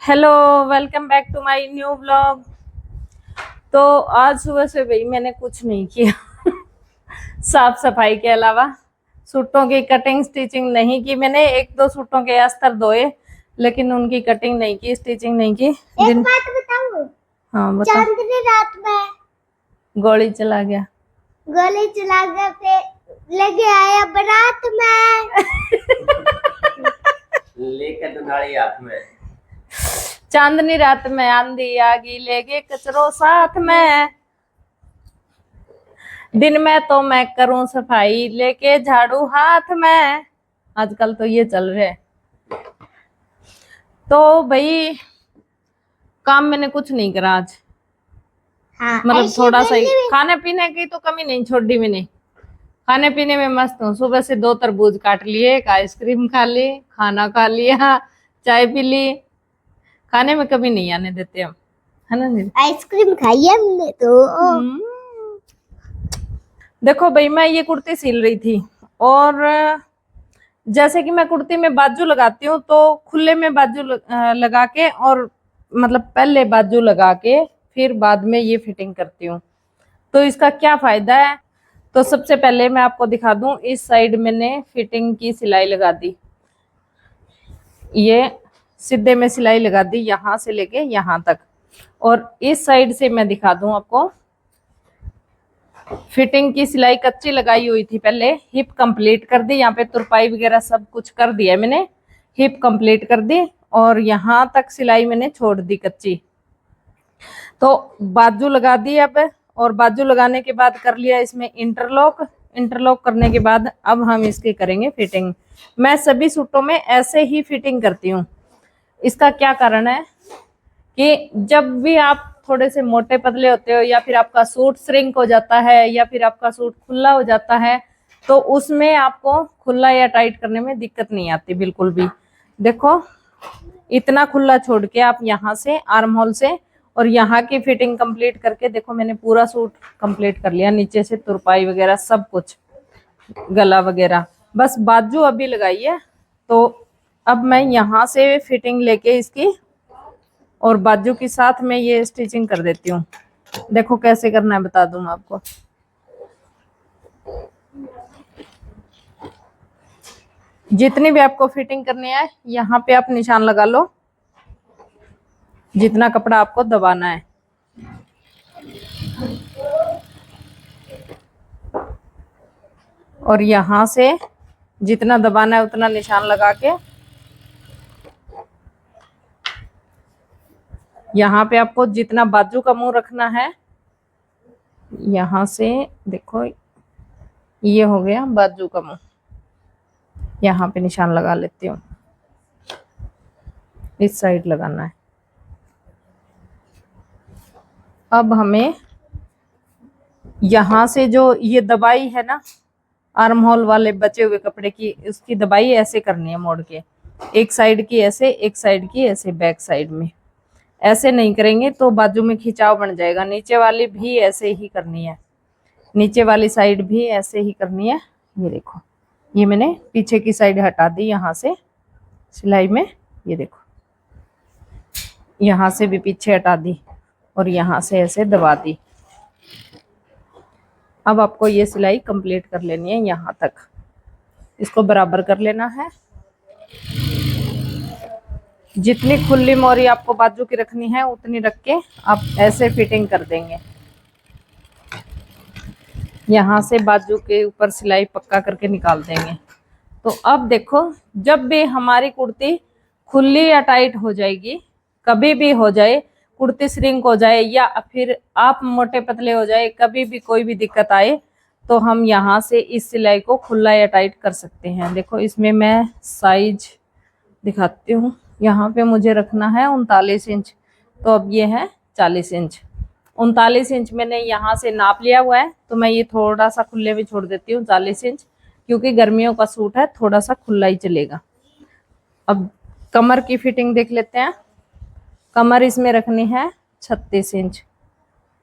Hello, welcome back to my new vlog. तो आज सुबह से भाई मैंने कुछ नहीं किया साफ सफाई के अलावा। सूटों की कटिंग स्टिचिंग नहीं की मैंने। एक दो सूटों के अस्तर धोए, लेकिन उनकी कटिंग नहीं की, स्टिचिंग नहीं की। एक बात बताऊं? हाँ बता। चांदनी रात में गोली चला गया। गोली चला गया, फिर लेके आया बारात में लेकर दुनाड़ी हाथ में। चांदनी रात में आंधी आगी लेगे कचरो साथ में। दिन में तो मैं करूं सफाई लेके झाड़ू हाथ में। आजकल तो ये चल रहा है। तो भाई काम मैंने कुछ नहीं करा आज। हाँ, मतलब ऐसी थोड़ा सा ही। गली में खाने पीने की तो कमी नहीं छोड़ी मैंने। खाने पीने में मस्त हूँ। सुबह से 2 तरबूज काट लिए, एक आइसक्रीम खा ली, खाना खा लिया, चाय पी ली। खाने में कभी नहीं आने देते हम, है ना जी? आइसक्रीम खाई है हमने तो। देखो भाई, मैं ये कुर्ती सिल रही थी और जैसे कि मैं कुर्ती में बाजू लगाती हूँ तो खुले में बाजू लगा के, और मतलब पहले बाजू लगा के फिर बाद में ये फिटिंग करती हूँ। तो इसका क्या फायदा है? तो सबसे पहले मैं आपको दिखा दूं। इस साइड मैंने फिटिंग की सिलाई लगा दी, ये सीधे में सिलाई लगा दी यहां से लेके यहां तक। और इस साइड से मैं दिखा दूं आपको, फिटिंग की सिलाई कच्ची लगाई हुई थी पहले, हिप कंप्लीट कर दी। यहाँ पे तुरपाई वगैरह सब कुछ कर दिया मैंने, हिप कंप्लीट कर दी और यहाँ तक सिलाई मैंने छोड़ दी कच्ची। तो बाजू लगा दी अब, और बाजू लगाने के बाद कर लिया इसमें इंटरलॉक। इंटरलॉक करने के बाद अब हम इसकी करेंगे फिटिंग। मैं सभी सूटों में ऐसे ही फिटिंग करती हूँ। इसका क्या कारण है कि जब भी आप थोड़े से मोटे पतले होते हो, या फिर आपका सूट श्रिंक हो जाता है, या फिर आपका सूट खुला हो जाता है, तो उसमें आपको खुला या टाइट करने में दिक्कत नहीं आती बिल्कुल भी। देखो, इतना खुला छोड़ के आप यहाँ से आर्म होल से और यहाँ की फिटिंग कंप्लीट करके देखो, मैंने पूरा सूट कंप्लीट कर लिया। नीचे से तुरपाई वगैरह सब कुछ, गला वगैरह, बस बाजू अभी लगाई है। तो अब मैं यहाँ से फिटिंग लेके इसकी और बाजू के साथ में ये स्टिचिंग कर देती हूँ। देखो कैसे करना है, बता दूं मैं आपको। जितनी भी आपको फिटिंग करनी है यहाँ पे आप निशान लगा लो, जितना कपड़ा आपको दबाना है। और यहाँ से जितना दबाना है उतना निशान लगा के यहाँ पे आपको जितना बाजू का मुंह रखना है, यहाँ से देखो ये हो गया बाजू का मुंह। यहाँ पे निशान लगा लेती हूँ, इस साइड लगाना है। अब हमें यहाँ से जो ये दबाई है ना आर्म होल वाले बचे हुए कपड़े की, उसकी दबाई ऐसे करनी है मोड़ के, एक साइड की ऐसे, एक साइड की ऐसे, बैक साइड में। ऐसे नहीं करेंगे तो बाजू में खिंचाव बन जाएगा। नीचे वाली भी ऐसे ही करनी है, नीचे वाली साइड भी ऐसे ही करनी है। ये देखो, ये मैंने पीछे की साइड हटा दी यहाँ से सिलाई में, ये देखो यहाँ से भी पीछे हटा दी और यहाँ से ऐसे दबा दी। अब आपको ये सिलाई कंप्लीट कर लेनी है यहाँ तक, इसको बराबर कर लेना है। जितनी खुली मोरी आपको बाजू की रखनी है उतनी रख के आप ऐसे फिटिंग कर देंगे। यहाँ से बाजू के ऊपर सिलाई पक्का करके निकाल देंगे। तो अब देखो, जब भी हमारी कुर्ती खुली या टाइट हो जाएगी, कभी भी हो जाए, कुर्ती श्रिंक हो जाए या फिर आप मोटे पतले हो जाए, कभी भी कोई भी दिक्कत आए, तो हम यहाँ से इस सिलाई को खुला या टाइट कर सकते हैं। देखो इसमें मैं साइज दिखाती हूँ। यहाँ पे मुझे रखना है 39 इंच, तो अब ये है 40 इंच। 39 इंच मैंने यहाँ से नाप लिया हुआ है, तो मैं ये थोड़ा सा खुले भी छोड़ देती हूँ 40 इंच, क्योंकि गर्मियों का सूट है, थोड़ा सा खुला ही चलेगा। अब कमर की फिटिंग देख लेते हैं। कमर इसमें रखनी है 36 इंच,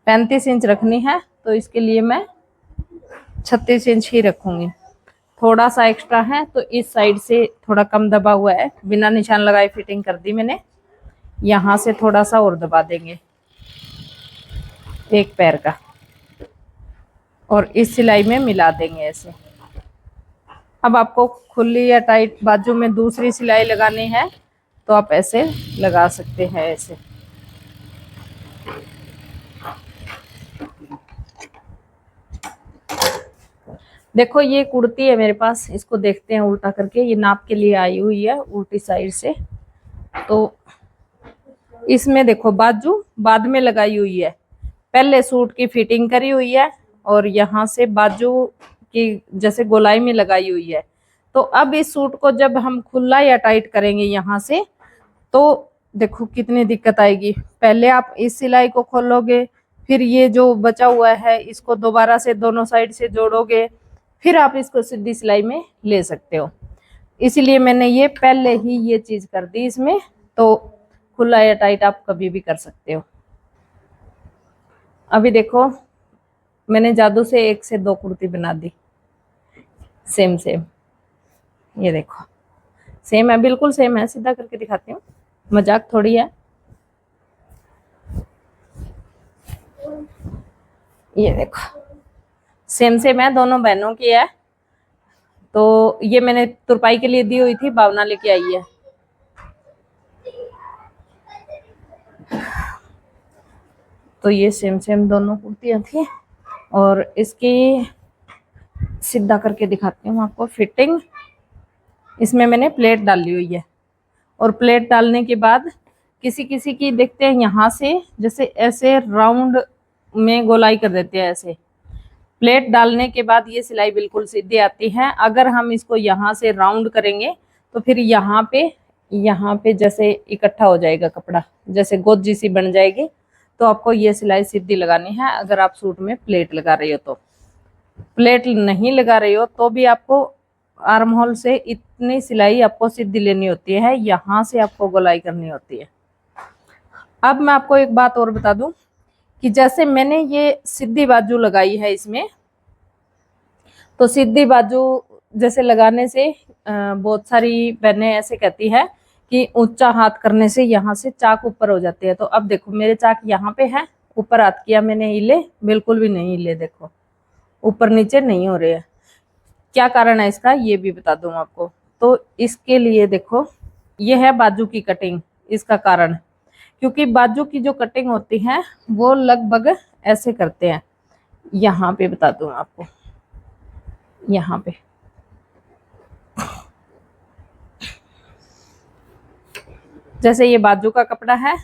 35 इंच रखनी है, तो इसके लिए मैं 36 इंच ही रखूंगी। थोड़ा सा एक्स्ट्रा है तो इस साइड से थोड़ा कम दबा हुआ है, बिना निशान लगाए फिटिंग कर दी मैंने। यहाँ से थोड़ा सा और दबा देंगे एक पैर का, और इस सिलाई में मिला देंगे ऐसे। अब आपको खुली या टाइट बाजू में दूसरी सिलाई लगानी है तो आप ऐसे लगा सकते हैं ऐसे। देखो ये कुर्ती है मेरे पास, इसको देखते हैं उल्टा करके। ये नाप के लिए आई हुई है उल्टी साइड से। तो इसमें देखो बाजू बाद में लगाई हुई है, पहले सूट की फिटिंग करी हुई है और यहाँ से बाजू की जैसे गोलाई में लगाई हुई है। तो अब इस सूट को जब हम खुला या टाइट करेंगे यहाँ से, तो देखो कितनी दिक्कत आएगी। पहले आप इस सिलाई को खोलोगे, फिर ये जो बचा हुआ है इसको दोबारा से दोनों साइड से जोड़ोगे, फिर आप इसको सीधी सिलाई में ले सकते हो। इसीलिए मैंने ये पहले ही ये चीज कर दी इसमें। तो खुला या टाइट आप कभी भी कर सकते हो। अभी देखो मैंने जादू से 1 से 2 कुर्ती बना दी सेम सेम। ये देखो सेम है, बिल्कुल सेम है। सीधा करके दिखाती हूँ, मजाक थोड़ी है। ये देखो सेम सेम है, दोनों बहनों की है। तो ये मैंने तुरपाई के लिए दी हुई थी, भावना लेके आई है। तो ये सेम सेम दोनों कुर्तियां थी, और इसकी सीधा करके दिखाती हूँ आपको फिटिंग। इसमें मैंने प्लेट डाली हुई है, और प्लेट डालने के बाद किसी किसी की देखते हैं यहाँ से जैसे ऐसे राउंड में गोलाई कर देते हैं ऐसे। प्लेट डालने के बाद ये सिलाई बिल्कुल सीधी आती है। अगर हम इसको यहाँ से राउंड करेंगे तो फिर यहाँ पे जैसे इकट्ठा हो जाएगा कपड़ा, जैसे गोजी सी बन जाएगी। तो आपको ये सिलाई सीधी लगानी है अगर आप सूट में प्लेट लगा रही हो। तो प्लेट नहीं लगा रही हो तो भी आपको आर्म होल से इतनी सिलाई आपको सीधी लेनी होती है, यहाँ से आपको गोलाई करनी होती है। अब मैं आपको एक बात और बता दूं कि जैसे मैंने ये सीधी बाजू लगाई है इसमें, तो सीधी बाजू जैसे लगाने से बहुत सारी बहनें ऐसे कहती है कि ऊंचा हाथ करने से यहाँ से चाक ऊपर हो जाती है। तो अब देखो मेरे चाक यहाँ पे है, ऊपर हाथ किया मैंने, हिले बिल्कुल भी नहीं हिले। देखो ऊपर नीचे नहीं हो रहे हैं। क्या कारण है इसका ये भी बता दूं आपको। तो इसके लिए देखो ये है बाजू की कटिंग, इसका कारण। क्योंकि बाजू की जो कटिंग होती है वो लगभग ऐसे करते हैं। यहाँ पे बता दूं आपको, यहाँ पे जैसे ये बाजू का कपड़ा है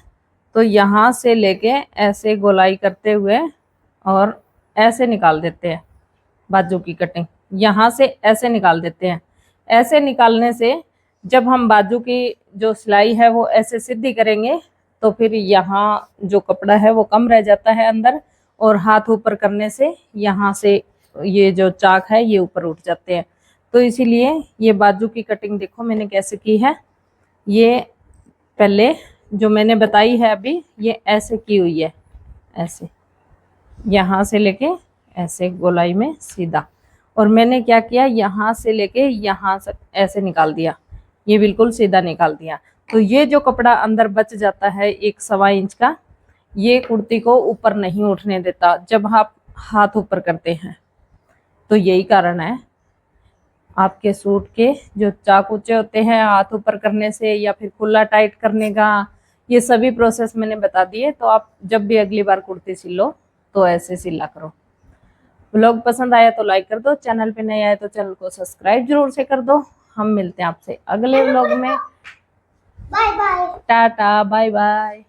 तो यहाँ से लेके ऐसे गोलाई करते हुए और ऐसे निकाल देते हैं बाजू की कटिंग। यहाँ से ऐसे निकाल देते हैं। ऐसे निकालने से जब हम बाजू की जो सिलाई है वो ऐसे सीधी करेंगे तो फिर यहाँ जो कपड़ा है वो कम रह जाता है अंदर, और हाथ ऊपर करने से यहाँ से ये जो चाक है ये ऊपर उठ जाते हैं। तो इसीलिए ये बाजू की कटिंग देखो मैंने कैसे की है। ये पहले जो मैंने बताई है अभी ये ऐसे की हुई है, ऐसे यहाँ से लेके ऐसे गोलाई में सीधा, और मैंने क्या किया यहाँ से लेके यहाँ से ऐसे निकाल दिया, ये बिल्कुल सीधा निकाल दिया। तो ये जो कपड़ा अंदर बच जाता है 1 सवा इंच का, ये कुर्ती को ऊपर नहीं उठने देता जब आप हाथ ऊपर करते हैं। तो यही कारण है आपके सूट के जो चाक ऊंचे होते हैं हाथ ऊपर करने से या फिर खुला टाइट करने का, ये सभी प्रोसेस मैंने बता दिए। तो आप जब भी अगली बार कुर्ती सिलो तो ऐसे सिला करो। व्लॉग पसंद आया तो लाइक कर दो, चैनल पे नए आए तो चैनल को सब्सक्राइब जरूर से कर दो। हम मिलते हैं आपसे अगले व्लॉग में। Bye bye. Tata bye bye.